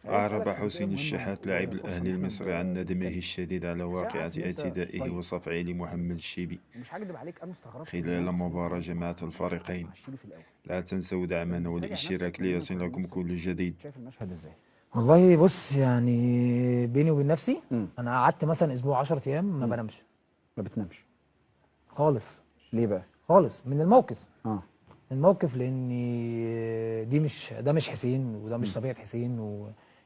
أعرب حسين الشحات لاعب الأهلي المصري عن ندمه الشديد على واقعة اعتدائه وصفعه لمحمد الشيبي خلال مباراة جمعت الفريقين. لا تنسوا دعمنا والاشتراك ليصلكم كل جديد. والله بص، يعني بيني وبين نفسي امم انا قعدت مثلا اسبوع 10 ايام ما امم بنامش ما بتنامش خالص. ليه بقى؟ خالص من الموقف. اه الموقف لاني ده مش حسين، وده مش طبيعه حسين،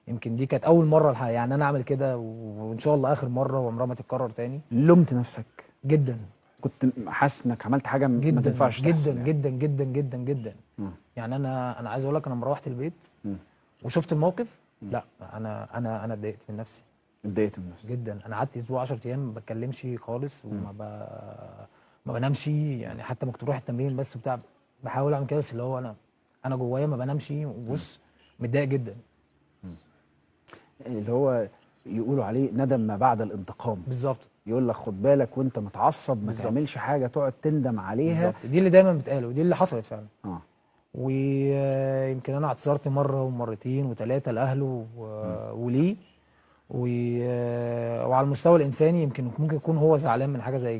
ويمكن دي كانت اول مره يعني انا اعمل كده، وان شاء الله اخر مره وعمرها ما تتكرر تاني. لومت نفسك؟ جدا كنت حاسس انك عملت حاجه ما جدا تنفعش جدا تحصل يعني. جدا جدا جدا جدا. امم يعني انا عايز اقول لك، انا لما روحت البيت امم وشفت الموقف، لا انا اتضايقت من نفسي اتضايقت من نفسك؟ جدا. انا قعدت اسبوع 10 ايام ما بتكلمش خالص، ما بنامش. يعني حتى ما كنت بروح التمرين بس بتاع، بحاول اعمل كده، بس اللي هو انا جوايا ما بنامش، وبص متضايق جدا. اللي هو يقولوا عليه ندم ما بعد الانتقام. بالظبط يقول لك خد بالك وانت متعصب ما بالظبط تعملش حاجه تقعد تندم عليها. بالظبط، دي اللي دايما بتقال، ودي اللي حصلت فعلا. اه ويمكن انا اعتذرت مره ومرتين وثلاثه لاهله وليه. وعلى المستوى الانساني يمكن ممكن يكون هو زعلان من حاجه زي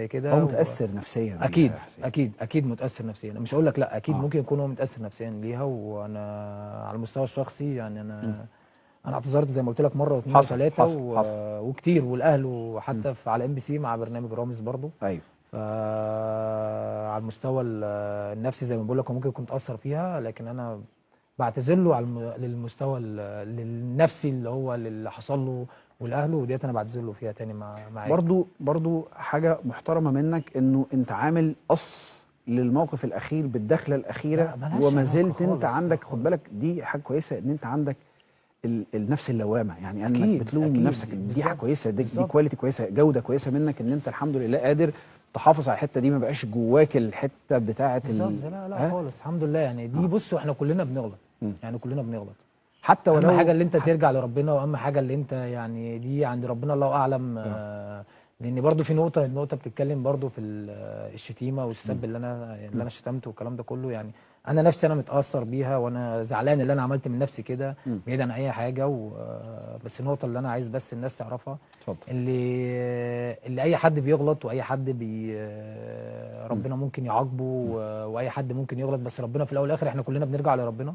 هو كده. متاثر نفسيا بيها اكيد يا حسين. اكيد متاثر نفسيا. أنا مش هقول لك لا، اكيد اه ممكن يكون هو متاثر نفسيا ليها. وانا على المستوى الشخصي يعني مم. انا اعتذرت زي ما قلت لك مره واثنين حصل وثلاثه حصل حصل. وكتير، والاهل، مم. وحتى على MBC مع برنامج رامز برضو. ايوه على المستوى النفسي زي ما بقول لك، هو ممكن يكون متاثر فيها، لكن انا بعتذر له على للمستوى النفسي اللي هو اللي حصل له والاهله، وديت انا بعتذر له فيها تاني معاك. برضو حاجه محترمه منك انه انت عامل قص للموقف الاخير بالدخله الاخيره، لا، ملهاش وما علاقة زلت انت خالص، عندك. خالص. خد بالك دي حاجه كويسه ان انت عندك النفس اللوامه، يعني انك اكيد بتلوم اكيد نفسك. دي حاجه بالظبط كويسه، دي بالظبط كواليتي كويسه، جوده كويسه منك ان انت الحمد لله قادر تحافظ على الحته دي، ما بقاش جواك الحته بتاعه بالظبط. لا ها. خالص، الحمد لله. يعني دي بص، احنا كلنا بنغلط. يعني كلنا بنغلط. حتى اهم حاجه ولو اللي انت ترجع لربنا، واهم حاجه اللي انت يعني دي عند ربنا الله اعلم. لان برضو في النقطه بتتكلم برضو في الشتيمه والسب اللي انا شتمته والكلام ده كله. يعني انا نفسي انا متاثر بيها، وانا زعلان اللي انا عملت من نفسي كده، بعيد عن اي حاجه. بس النقطه اللي انا عايز بس الناس تعرفها، اتفضل. اللي اي حد بيغلط، واي حد ربنا ممكن يعاقبه، واي حد ممكن يغلط، بس ربنا في الاول والاخر احنا كلنا بنرجع لربنا.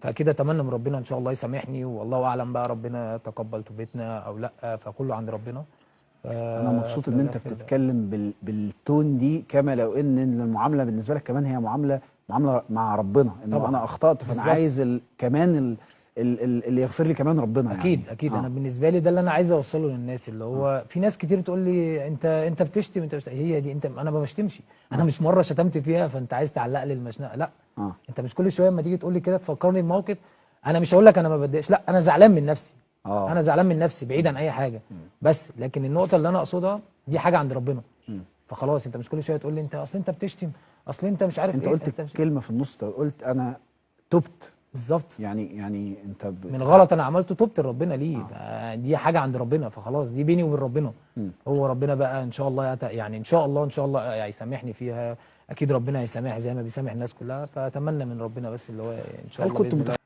فاكيد اتمنى من ربنا ان شاء الله يسامحني، والله اعلم بقى ربنا تقبل توبتنا او لا، فكله عند ربنا. انا مبسوط في ان انت الآخر بتتكلم بالتون دي، كما لو ان المعامله بالنسبه لك كمان هي معامله مع ربنا، انه طبعا انا اخطات، فانا بالظبط. عايز كمان اللي يغفر لي كمان ربنا اكيد يعني. اكيد انا بالنسبه لي ده اللي انا عايز اوصله للناس، اللي هو في ناس كتير تقول لي انت بتشتم، هي دي انا ما بشتمش. انا مش مره شتمت فيها فانت عايز تعلق لي المشنقه، لا. انت مش كل شويه اما تيجي تقول لي كده تفكرني بموقف. انا مش هقول لك انا ما بتضايقش، لا، انا زعلان من نفسي. انا زعلان من نفسي بعيد عن اي حاجه. بس لكن النقطه اللي انا اقصدها دي حاجه عند ربنا. فخلاص انت مش كل شويه تقول لي اصل انت بتشتم، اصل انت مش عارف انت ايه. قلت كلمه في النص، قلت انا تبت. بالظبط. يعني انت من غلط انا عملته تبت لربنا ليه. دي حاجه عند ربنا، فخلاص دي بيني وبين ربنا. هو ربنا بقى ان شاء الله يعني ان شاء الله يسامحني فيها. اكيد ربنا هيسامح زي ما بيسامح الناس كلها، فاتمنى من ربنا بس اللي هو ان شاء هل الله كنت باذن الله.